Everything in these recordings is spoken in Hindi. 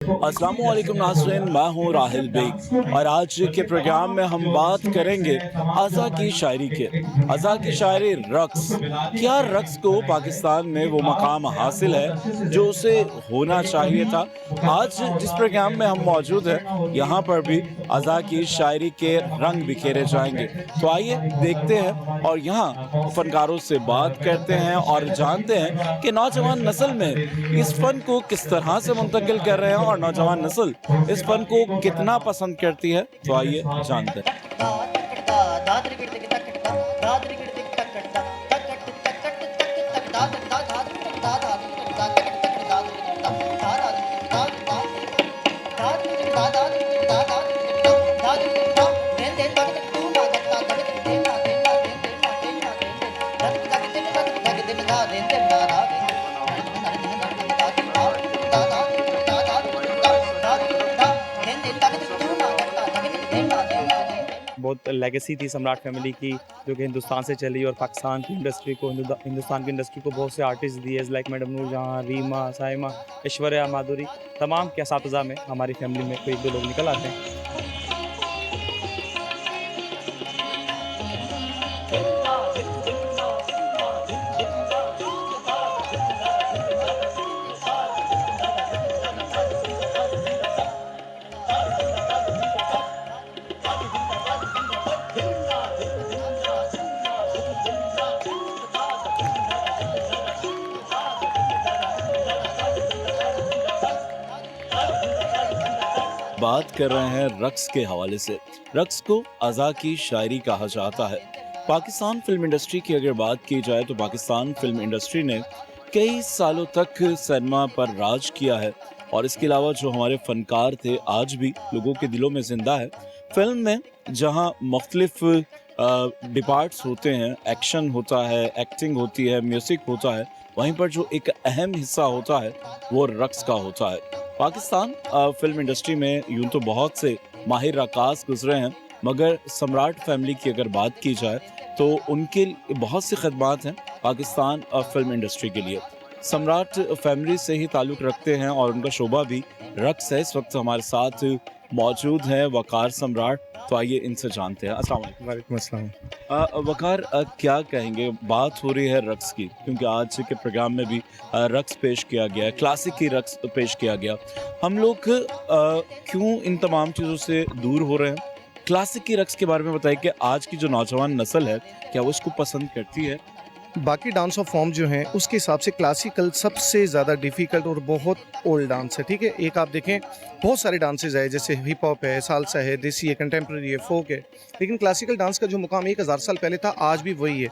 अस्सलामुअलैकुम नाज़रीन, मैं हूँ राहिल बेग और आज के प्रोग्राम में हम बात करेंगे अज़ा की शायरी के। अज़ा की शायरी रक़्स, क्या रक़्स को पाकिस्तान में वो मकाम हासिल है जो उसे होना चाहिए था। आज जिस प्रोग्राम में हम मौजूद हैं यहाँ पर भी अज़ा की शायरी के रंग बिखेरे जाएंगे। तो आइए देखते हैं और यहाँ फनकारों से बात करते हैं और जानते हैं कि नौजवान नस्ल में इस फन को किस तरह से मुंतकिल कर रहे हैं और नौजवान नस्ल इस फन को कितना पसंद करती है। तो आइए जानते हैं। बहुत लेगेसी थी सम्राट फैमिली की, जो कि हिंदुस्तान से चली और पाकिस्तान की इंडस्ट्री को हिंदुस्तान की इंडस्ट्री को बहुत से आर्टिस्ट दिए, लाइक मैडम नूरजहां, रीमा, साइमा, ऐश्वर्या, माधुरी, तमाम के असातिज़ा में हमारी फैमिली में कोई एक दो लोग निकल आते हैं। बात कर रहे हैं रक्स के हवाले से। रक्स को अज़ा की शायरी कहा जाता है। पाकिस्तान फिल्म इंडस्ट्री की अगर बात की जाए तो पाकिस्तान फिल्म इंडस्ट्री ने कई सालों तक सिनेमा पर राज किया है और इसके अलावा जो हमारे फनकार थे आज भी लोगों के दिलों में जिंदा है। फिल्म में जहां मुख्तलिफ डिपार्ट्स होते हैं, एक्शन होता है, एक्टिंग होती है, म्यूज़िक होता है, वहीं पर जो एक अहम हिस्सा होता है वो रक्स का होता है। पाकिस्तान फिल्म इंडस्ट्री में यूं तो बहुत से माहिर रक्कास गुजरे हैं, मगर सम्राट फैमिली की अगर बात की जाए तो उनके बहुत सी खदमात हैं पाकिस्तान फिल्म इंडस्ट्री के लिए। सम्राट फैमिली से ही ताल्लुक़ रखते हैं और उनका शोबा भी रक्स है। इस वक्त हमारे साथ मौजूद हैं वकार सम्राट। तो आइए इनसे जानते हैं। अस्सलाम वालेकुम। वालेकुम अस्सलाम। वकार, क्या कहेंगे, बात हो रही है रक्स की, क्योंकि आज के प्रोग्राम में भी रक्स पेश किया गया, क्लासिक की रक्स पेश किया गया। हम लोग क्यों इन तमाम चीज़ों से दूर हो रहे हैं? क्लासिक की रक्स के बारे में बताइए कि आज की जो नौजवान नस्ल है क्या वो इसको पसंद करती है? बाकी डांस ऑफ फॉर्म जो हैं उसके हिसाब से क्लासिकल सबसे ज़्यादा डिफ़िकल्ट और बहुत ओल्ड डांस है। ठीक है, एक आप देखें बहुत सारे डांसेस है, जैसे हिप हॉप है, सालसा है, देसी है, कंटेम्प्रेरी है, फोक है, लेकिन क्लासिकल डांस का जो मुकाम 1000 साल पहले था आज भी वही है।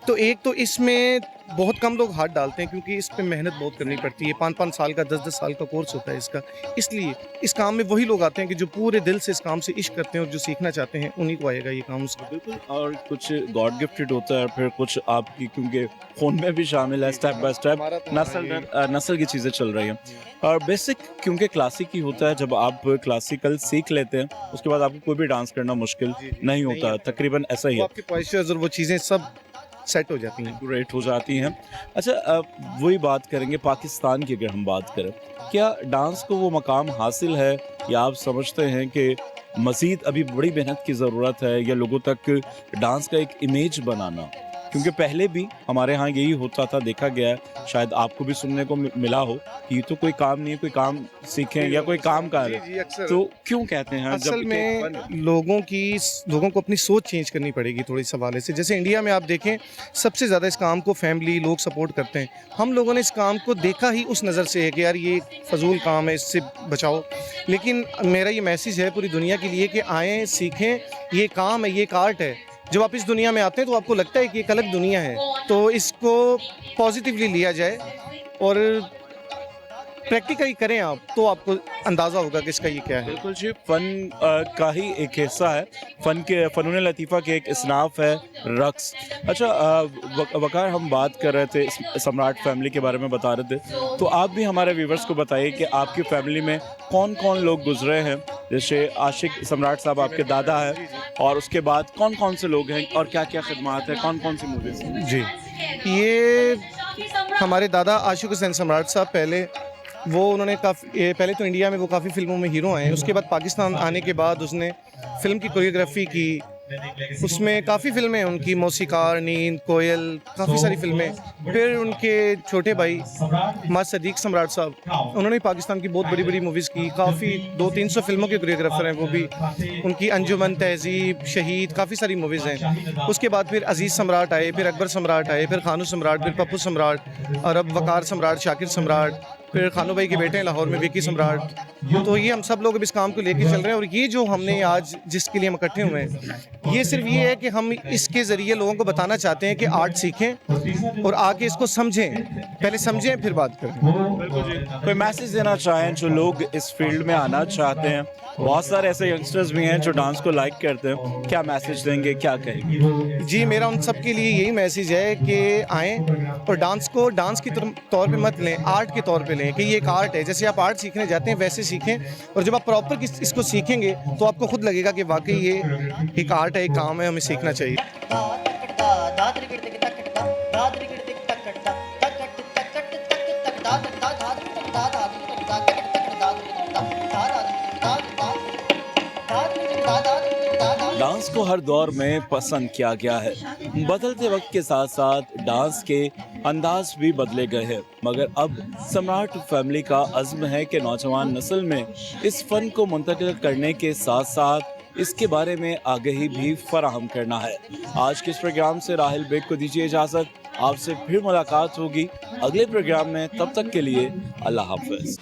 तो एक तो इसमें बहुत कम लोग हाथ डालते हैं क्योंकि इस पर मेहनत बहुत करनी पड़ती है। 5-5 साल का 10-10 साल का कोर्स होता है इसका। इसलिए इस काम में वही लोग आते हैं कि जो पूरे दिल से इस काम से इश्क करते हैं और जो सीखना चाहते हैं उन्हीं को आएगा ये काम। बिल्कुल, और कुछ गॉड गिफ्टेड होता है, फिर कुछ आपकी, क्योंकि खून में भी शामिल है, स्टेप बाय स्टेप नस्ल की चीज़ें चल रही हैं। और बेसिक क्योंकि क्लासिक ही होता है, जब आप क्लासिकल सीख लेते हैं उसके बाद आपको कोई भी डांस करना मुश्किल नहीं होता है, तकरीबन ऐसा ही है। आपके पॉइस्चर्स और वो चीज़ें सब सेट हो जाती हैं, एक्यूरेट हो जाती हैं। अच्छा, वही बात करेंगे पाकिस्तान की अगर हम बात करें, क्या डांस को वो मकाम हासिल है या आप समझते हैं कि मज़ीद अभी बड़ी मेहनत की ज़रूरत है, या लोगों तक डांस का एक इमेज बनाना? क्योंकि पहले भी हमारे यहाँ यही होता था, देखा गया है, शायद आपको भी सुनने को मिला हो कि ये तो कोई काम नहीं है, कोई काम सीखें या कोई काम कर है। तो क्यों कहते हैं असल में लोगों को अपनी सोच चेंज करनी पड़ेगी थोड़ी इस हवाले से। जैसे इंडिया में आप देखें सबसे ज़्यादा इस काम को फैमिली लोग सपोर्ट करते हैं। हम लोगों ने इस काम को देखा ही उस नज़र से है कि यार ये फजूल काम है, इससे बचाओ। लेकिन मेरा ये मैसेज है पूरी दुनिया के लिए कि आएँ, सीखें, ये काम है, ये एक आर्ट है। जब आप इस दुनिया में आते हैं तो आपको लगता है कि एक अलग दुनिया है, तो इसको पॉजिटिवली लिया जाए और प्रैक्टिकली करें आप, तो आपको अंदाज़ा होगा कि इसका ये क्या है। बिल्कुल जी, फ़न का ही एक हिस्सा है, फ़नून लतीफ़ा के एक इसनाफ है रक्स। अच्छा, वकार, हम बात कर रहे थे सम्राट फैमिली के बारे में बता रहे थे, तो आप भी हमारे व्यूवर्स को बताइए कि आपकी फैमिली में कौन कौन लोग गुजरे हैं। जैसे आशिक सम्राट साहब आपके दादा हैं, और उसके बाद कौन कौन से लोग हैं और क्या क्या खदमात है, कौन कौन सी मूवीज़? जी, ये हमारे दादा आशिक हुसैन सम्राट साहब पहले वो उन्होंने काफ़ी पहले तो इंडिया में वो काफ़ी फिल्मों में हीरो आए, उसके बाद पाकिस्तान आने के बाद उसने फ़िल्म की कोरियोग्राफी की, उसमें काफ़ी फिल्में उनकी, मौसीकार, नींद, कोयल, काफ़ी सारी फिल्में। फिर उनके छोटे भाई माँ सदीक सम्राट साहब, उन्होंने भी पाकिस्तान की बहुत बड़ी बड़ी मूवीज़ की, काफ़ी 200-300 फिल्मों के कोरियोग्राफर हैं वो भी। उनकी अंजुमन, तहज़ीब, शहीद, काफ़ी सारी मूवीज़ हैं। उसके बाद फिर अजीज़ सम्राट आए, फिर अकबर सम्राट आए, फिर खानू सम्राट, फिर पप्पू सम्राट, और अब वकार सम्राट, शाकिर सम्राट, फिर खानू भाई के बेटे हैं लाहौर में विकी सम्राट। तो ये हम सब लोग अब इस काम को लेके चल रहे हैं, और ये जो हमने आज जिसके लिए हम इकट्ठे हुए हैं, ये सिर्फ ये है कि हम इसके ज़रिए लोगों को बताना चाहते हैं कि आर्ट सीखें और आके इसको समझें, पहले समझें फिर बात करें। कोई मैसेज देना चाहें जो लोग इस फील्ड में आना चाहते हैं? बहुत सारे ऐसे यंगस्टर्स भी हैं जो डांस को लाइक करते हैं, क्या मैसेज देंगे, क्या कहेंगे? जी, मेरा उन सब के लिए यही मैसेज है कि आएँ और डांस को डांस के तौर पे मत लें, आर्ट के तौर पे लें कि ये एक आर्ट है। जैसे आप आर्ट सीखने जाते हैं वैसे सीखें, और जब आप प्रॉपर इसको सीखेंगे तो आपको खुद लगेगा कि वाकई ये एक आर्ट है, एक काम है, हमें सीखना चाहिए। डांस को हर दौर में पसंद किया गया है। बदलते वक्त के साथ साथ डांस के अंदाज भी बदले गए हैं, मगर अब सम्राट फैमिली का अज़्म है कि नौजवान नस्ल में इस फन को मुंतकिल करने के साथ साथ इसके बारे में आगाही भी फराहम करना है। आज के इस प्रोग्राम से राहिल बेग को दीजिए इजाज़त, आपसे फिर मुलाकात होगी अगले प्रोग्राम में। तब तक के लिए अल्लाह हाफ़िज़।